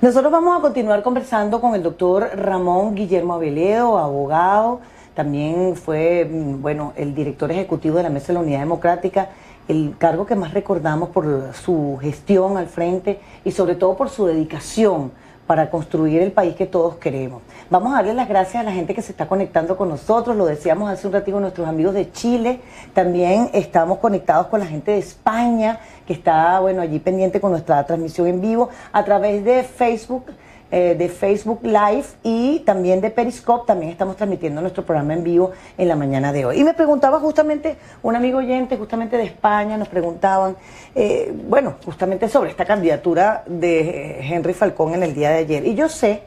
Nosotros vamos a continuar conversando con el doctor Ramón Guillermo Aveledo, abogado, también fue, bueno, el director ejecutivo de la Mesa de la Unidad Democrática, el cargo que más recordamos por su gestión al frente y sobre todo por su dedicación para construir el país que todos queremos. Vamos a darle las gracias a la gente que se está conectando con nosotros, lo decíamos hace un ratito, nuestros amigos de Chile, también estamos conectados con la gente de España, que está, bueno, allí pendiente con nuestra transmisión en vivo, a través de Facebook Live y también de Periscope, también estamos transmitiendo nuestro programa en vivo en la mañana de hoy. Y me preguntaba justamente, un amigo oyente justamente de España, nos preguntaban, bueno, justamente sobre esta candidatura de Henry Falcón en el día de ayer. Y yo sé,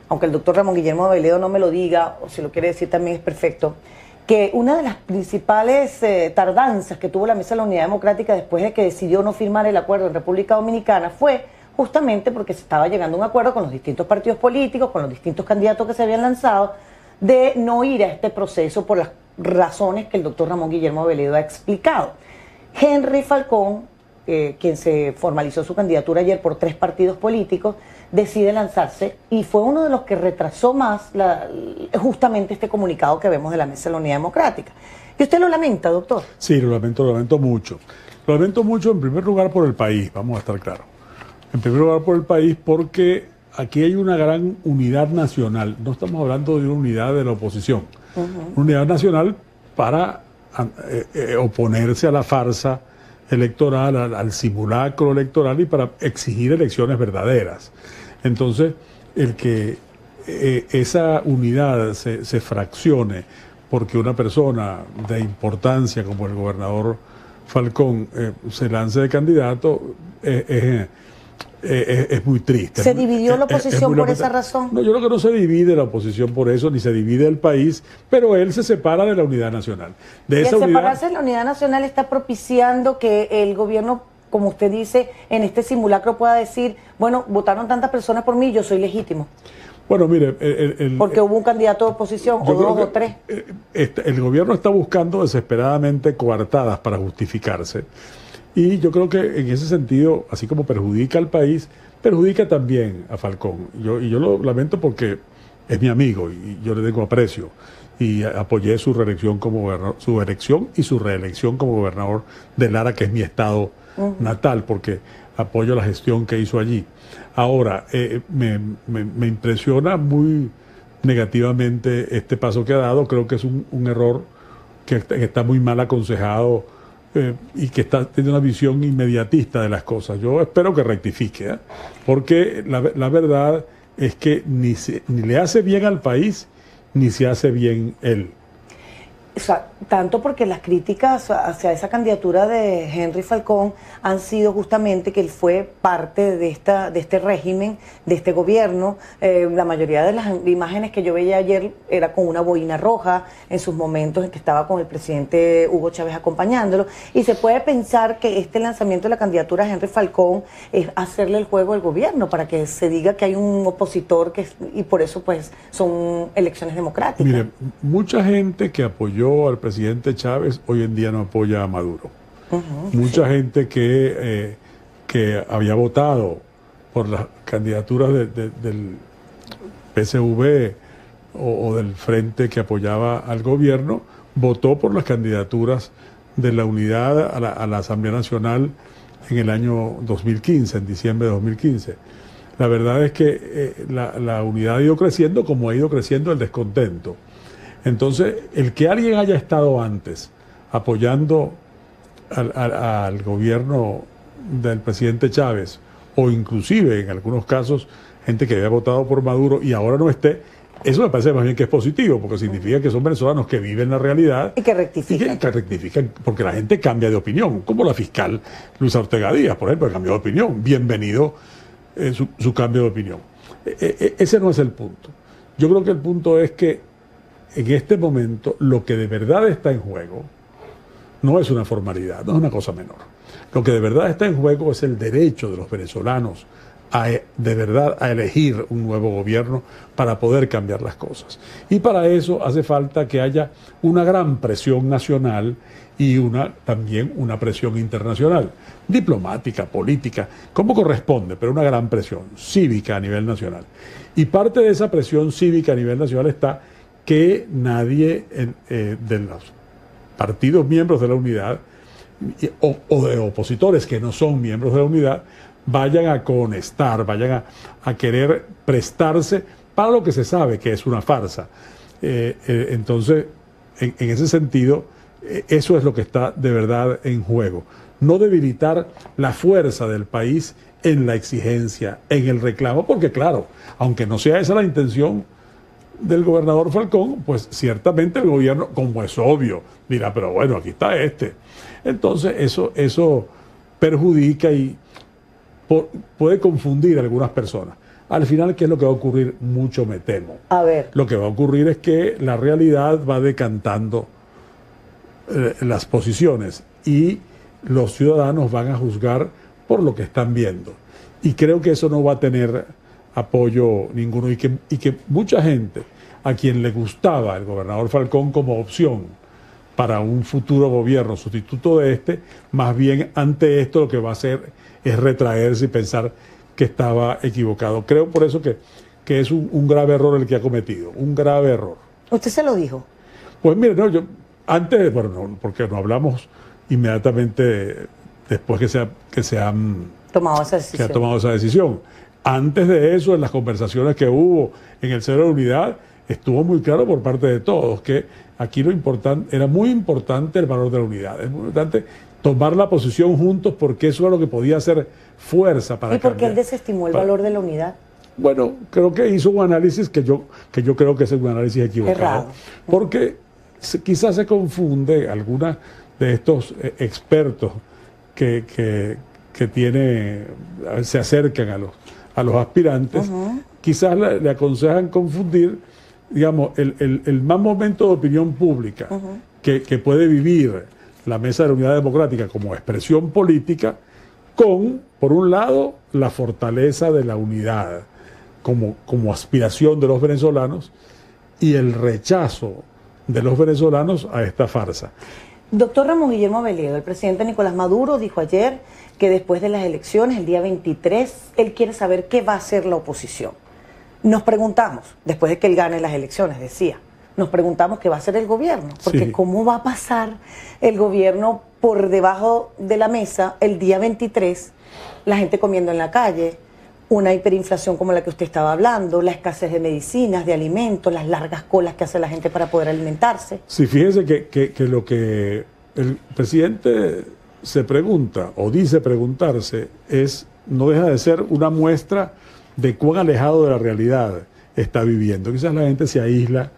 aunque el doctor Ramón Guillermo Aveledo no me lo diga, o si lo quiere decir también es perfecto, que una de las principales tardanzas que tuvo la Mesa de la Unidad Democrática después de que decidió no firmar el acuerdo en República Dominicana fue justamente porque se estaba llegando a un acuerdo con los distintos partidos políticos, con los distintos candidatos que se habían lanzado, de no ir a este proceso por las razones que el doctor Ramón Guillermo Aveledo ha explicado. Henry Falcón, quien se formalizó su candidatura ayer por 3 partidos políticos, decide lanzarse y fue uno de los que retrasó más justamente este comunicado que vemos de la Mesa de la Unidad Democrática. ¿Y usted lo lamenta, doctor? Sí, lo lamento mucho. Lo lamento mucho en primer lugar por el país, vamos a estar claros. En primer lugar por el país porque aquí hay una gran unidad nacional. No estamos hablando de una unidad de la oposición. Una unidad nacional para oponerse a la farsa electoral, al simulacro electoral y para exigir elecciones verdaderas. Entonces, el que esa unidad se fraccione porque una persona de importancia como el gobernador Falcón se lance de candidato es muy triste. ¿Se dividió la oposición por esa razón? No, yo creo que no se divide la oposición por eso, ni se divide el país, pero él se separa de la unidad nacional. Y al separarse de la unidad nacional está propiciando que el gobierno, como usted dice, en este simulacro pueda decir, bueno, votaron tantas personas por mí, yo soy legítimo. Bueno, mire, porque hubo un candidato de oposición, o 2 o 3. El gobierno está buscando desesperadamente coartadas para justificarse. Y yo creo que en ese sentido, así como perjudica al país, perjudica también a Falcón. Y yo lo lamento porque es mi amigo y yo le tengo aprecio. Y apoyé su reelección como gobernador, su elección y su reelección como gobernador de Lara, que es mi estado natal, porque apoyo la gestión que hizo allí. Ahora, me impresiona muy negativamente este paso que ha dado. Creo que es un error que está muy mal aconsejado y que está teniendo una visión inmediatista de las cosas. Yo espero que rectifique, porque la verdad es que ni le hace bien al país, ni se hace bien él. O sea, tanto porque las críticas hacia esa candidatura de Henry Falcón han sido justamente que él fue parte de este régimen, de este gobierno. La mayoría de las imágenes que yo veía ayer era con una boina roja en sus momentos en que estaba con el presidente Hugo Chávez acompañándolo. Y se puede pensar que este lanzamiento de la candidatura de Henry Falcón es hacerle el juego al gobierno para que se diga que hay un opositor y por eso pues son elecciones democráticas. Mire, mucha gente que apoyó al presidente Chávez hoy en día no apoya a Maduro. Mucha gente que había votado por las candidaturas del PSV o del frente que apoyaba al gobierno, votó por las candidaturas de la unidad a la Asamblea Nacional en el año 2015, en diciembre de 2015. La verdad es que la unidad ha ido creciendo como ha ido creciendo el descontento. Entonces, el que alguien haya estado antes apoyando al gobierno del presidente Chávez, o inclusive en algunos casos gente que había votado por Maduro y ahora no esté, eso me parece más bien que es positivo, porque significa que son venezolanos que viven la realidad y que rectifican, porque la gente cambia de opinión, como la fiscal Luisa Ortega Díaz, por ejemplo, cambió de opinión. Bienvenido su cambio de opinión. Ese no es el punto. Yo creo que el punto es que en este momento lo que de verdad está en juego no es una formalidad, no es una cosa menor. Lo que de verdad está en juego es el derecho de los venezolanos de verdad a elegir un nuevo gobierno para poder cambiar las cosas. Y para eso hace falta que haya una gran presión nacional y también una presión internacional, diplomática, política, como corresponde, pero una gran presión cívica a nivel nacional. Y parte de esa presión cívica a nivel nacional está que nadie de los partidos miembros de la unidad o de opositores que no son miembros de la unidad vayan a conectar, vayan a querer prestarse para lo que se sabe que es una farsa. Entonces, en ese sentido, eso es lo que está de verdad en juego. No debilitar la fuerza del país en la exigencia, en el reclamo, porque claro, aunque no sea esa la intención del gobernador Falcón, pues ciertamente el gobierno, como es obvio, dirá, pero bueno, aquí está este. Entonces eso perjudica y puede confundir a algunas personas. Al final, ¿qué es lo que va a ocurrir? Mucho me temo. A ver. Lo que va a ocurrir es que la realidad va decantando las posiciones y los ciudadanos van a juzgar por lo que están viendo. Y creo que eso no va a tener apoyo ninguno y que mucha gente a quien le gustaba el gobernador Falcón como opción para un futuro gobierno sustituto de este, más bien ante esto lo que va a hacer es retraerse y pensar que estaba equivocado. Creo por eso que es un grave error el que ha cometido, un grave error. ¿Usted se lo dijo? Pues mire, no, yo antes, bueno, no, porque no hablamos inmediatamente después que se ha tomado esa decisión. Antes de eso, en las conversaciones que hubo en el Seno de la Unidad, estuvo muy claro por parte de todos que aquí lo importante, era muy importante el valor de la unidad, es muy importante tomar la posición juntos porque eso era lo que podía hacer fuerza para cambiar. ¿Y por qué él desestimó el valor de la unidad? Bueno, creo que hizo un análisis que yo creo que es un análisis equivocado. Errado. Porque quizás se confunde alguna de estos expertos que se acercan a los aspirantes, quizás le aconsejan confundir, digamos, el más momento de opinión pública que puede vivir la Mesa de la Unidad Democrática como expresión política con, por un lado, la fortaleza de la unidad como aspiración de los venezolanos y el rechazo de los venezolanos a esta farsa. Doctor Ramos Guillermo Veledo, el presidente Nicolás Maduro dijo ayer que después de las elecciones, el día 23, él quiere saber qué va a hacer la oposición. Nos preguntamos, después de que él gane las elecciones, decía, nos preguntamos qué va a hacer el gobierno, porque sí, ¿cómo va a pasar el gobierno por debajo de la mesa el día 23, la gente comiendo en la calle, una hiperinflación como la que usted estaba hablando, la escasez de medicinas, de alimentos, las largas colas que hace la gente para poder alimentarse? Sí, fíjese que lo que el presidente se pregunta o dice preguntarse no deja de ser una muestra de cuán alejado de la realidad está viviendo. Quizás la gente se aísla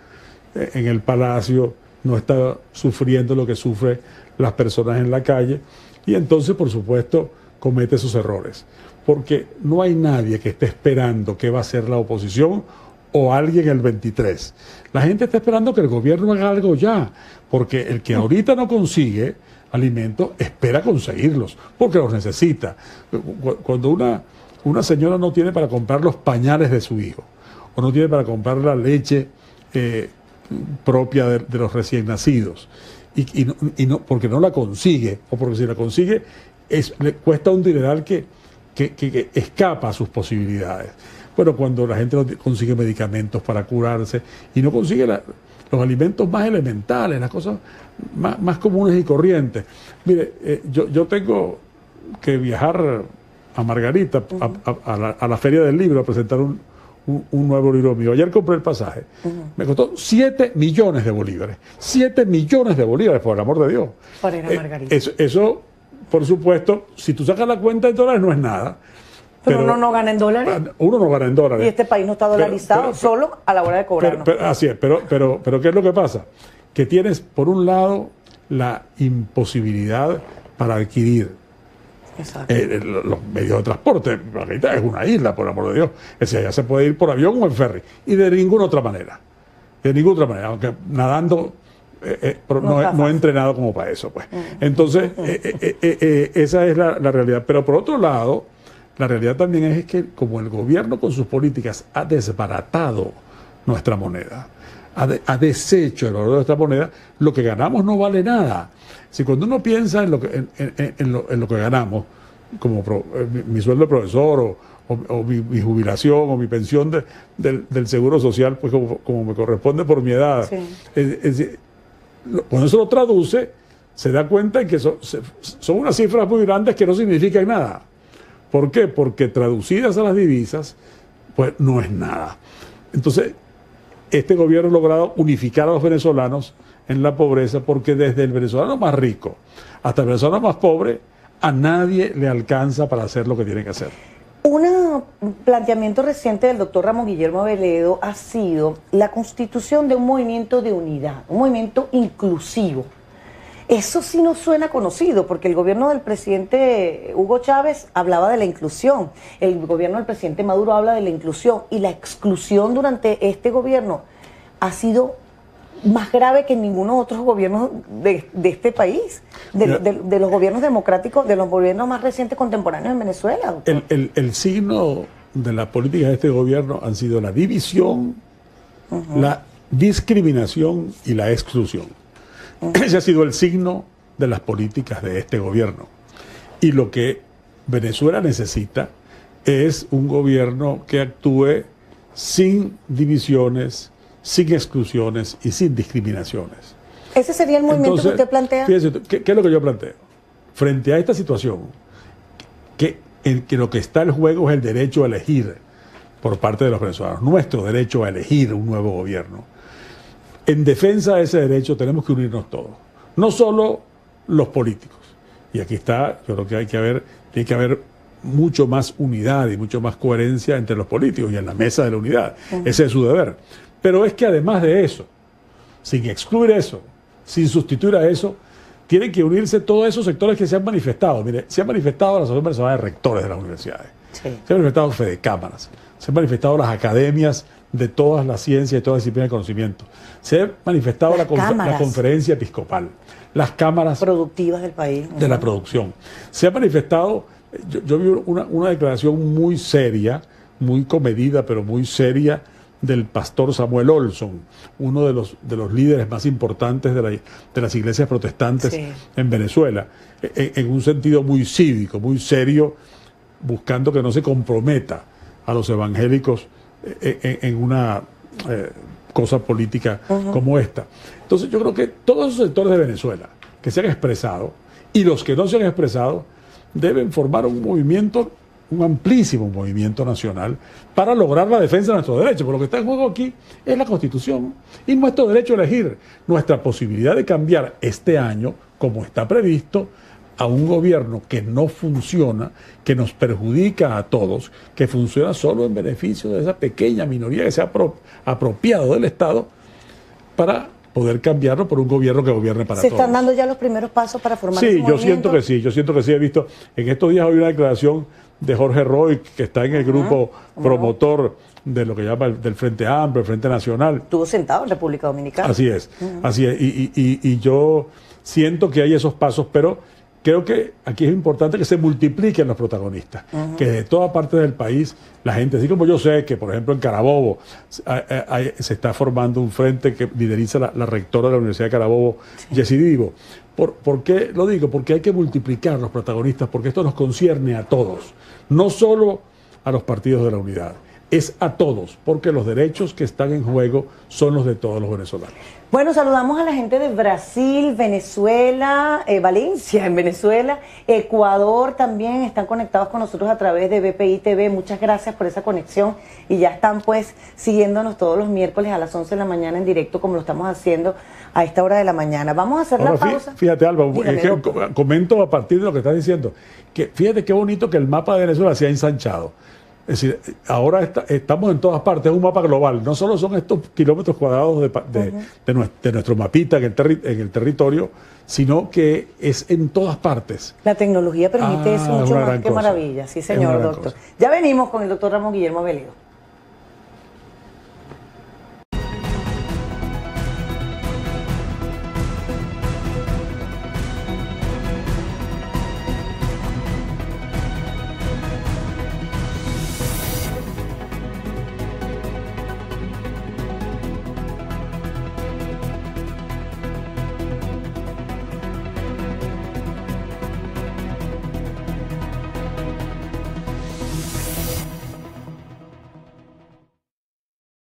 en el palacio, no está sufriendo lo que sufren las personas en la calle y entonces, por supuesto, comete esos errores. Porque no hay nadie que esté esperando qué va a hacer la oposición o alguien el 23. La gente está esperando que el gobierno haga algo ya, porque el que ahorita no consigue alimentos espera conseguirlos, porque los necesita. Cuando una señora no tiene para comprar los pañales de su hijo, o no tiene para comprar la leche propia de los recién nacidos, y no, porque no la consigue, o porque si la consigue, le cuesta un dineral que escapa a sus posibilidades. Bueno, cuando la gente no consigue medicamentos para curarse y no consigue los alimentos más elementales, las cosas más comunes y corrientes. Mire, yo tengo que viajar a Margarita, a la Feria del Libro, a presentar un nuevo libro mío. Ayer compré el pasaje. Me costó 7 millones de bolívares. 7 millones de bolívares, por el amor de Dios. Para ir a Margarita. Eso, por supuesto, si tú sacas la cuenta en dólares no es nada. Pero uno no gana en dólares. Uno no gana en dólares. Y este país no está dolarizado solo a la hora de cobrarnos. Así es, pero ¿qué es lo que pasa? Que tienes, por un lado, la imposibilidad para adquirir los medios de transporte. Margarita es una isla, por el amor de Dios. Es decir, allá se puede ir por avión o en ferry. Y de ninguna otra manera. De ninguna otra manera. Aunque nadando no he entrenado como para eso, pues. Entonces, esa es la realidad. Pero por otro lado, la realidad también es que como el gobierno con sus políticas ha desbaratado nuestra moneda, ha deshecho el valor de nuestra moneda, lo que ganamos no vale nada. Si cuando uno piensa en lo que ganamos, como mi sueldo de profesor o mi jubilación o mi pensión del seguro social, pues como me corresponde por mi edad, sí. Cuando eso lo traduce, se da cuenta de que son unas cifras muy grandes que no significan nada. ¿Por qué? Porque traducidas a las divisas, pues no es nada. Entonces, este gobierno ha logrado unificar a los venezolanos en la pobreza, porque desde el venezolano más rico hasta el venezolano más pobre, a nadie le alcanza para hacer lo que tiene que hacer. Un planteamiento reciente del doctor Ramón Guillermo Veledo ha sido la constitución de un movimiento de unidad, un movimiento inclusivo. Eso sí nos suena conocido, porque el gobierno del presidente Hugo Chávez hablaba de la inclusión, el gobierno del presidente Maduro habla de la inclusión, y la exclusión durante este gobierno ha sido más grave que en ninguno de otros gobiernos de este país, de los gobiernos democráticos, de los gobiernos más recientes contemporáneos en Venezuela. El signo de la política de este gobierno han sido la división, la discriminación y la exclusión. Ese ha sido el signo de las políticas de este gobierno. Y lo que Venezuela necesita es un gobierno que actúe sin divisiones, sin exclusiones y sin discriminaciones. ¿Ese sería el movimiento que usted plantea? Fíjese, ¿qué es lo que yo planteo? Frente a esta situación, que lo que está en juego es el derecho a elegir por parte de los venezolanos, nuestro derecho a elegir un nuevo gobierno. En defensa de ese derecho tenemos que unirnos todos, no solo los políticos. Y aquí está, yo creo que tiene que haber mucho más unidad y mucho más coherencia entre los políticos y en la mesa de la unidad. Ese es su deber. Pero es que además de eso, sin excluir eso, sin sustituir a eso, tienen que unirse todos esos sectores que se han manifestado. Mire, se han manifestado las asociaciones venezolanas de rectores de las universidades, se han manifestado fedecámaras, se han manifestado las academias de todas las ciencias y todas las disciplinas de conocimiento, se ha manifestado la conferencia episcopal, las cámaras productivas del país, de la producción. Se ha manifestado, yo vi una declaración muy seria, muy comedida, pero muy seria, del pastor Samuel Olson, uno de los líderes más importantes de las iglesias protestantes en Venezuela, en un sentido muy cívico, muy serio, buscando que no se comprometa a los evangélicos en una cosa política como esta. Entonces yo creo que todos esos sectores de Venezuela que se han expresado y los que no se han expresado deben formar un movimiento, un amplísimo movimiento nacional para lograr la defensa de nuestros derechos. Porque lo que está en juego aquí es la Constitución y nuestro derecho a elegir, nuestra posibilidad de cambiar este año, como está previsto, a un gobierno que no funciona, que nos perjudica a todos, que funciona solo en beneficio de esa pequeña minoría que se ha apropiado del Estado, para poder cambiarlo por un gobierno que gobierne para todos. ¿Se están dando ya los primeros pasos para formar ese movimiento? Yo siento que sí. He visto, en estos días hay una declaración de Jorge Roy, que está en el grupo promotor de lo que llama del Frente Amplio, el Frente Nacional. Estuvo sentado en República Dominicana. Así es, así es. Y yo siento que hay esos pasos, pero creo que aquí es importante que se multipliquen los protagonistas, que de toda parte del país la gente, así como yo sé que, por ejemplo, en Carabobo se está formando un frente que lideriza la rectora de la Universidad de Carabobo, Yessi Divo. ¿Por qué lo digo? Porque hay que multiplicar los protagonistas, porque esto nos concierne a todos, no solo a los partidos de la unidad, es a todos, porque los derechos que están en juego son los de todos los venezolanos. Bueno, saludamos a la gente de Brasil, Venezuela, Valencia en Venezuela, Ecuador también están conectados con nosotros a través de BPI TV. Muchas gracias por esa conexión y ya están pues siguiéndonos todos los miércoles a las 11 de la mañana en directo, como lo estamos haciendo a esta hora de la mañana. Vamos a hacer la pausa. Fíjate, Alba, comento a partir de lo que estás diciendo, que fíjate qué bonito que el mapa de Venezuela se ha ensanchado. Es decir, ahora estamos en todas partes, es un mapa global, no solo son estos kilómetros cuadrados de nuestro mapita en el territorio, sino que es en todas partes. La tecnología permite eso mucho más, qué maravilla, sí señor, doctor. Ya venimos con el doctor Ramón Guillermo Veledo.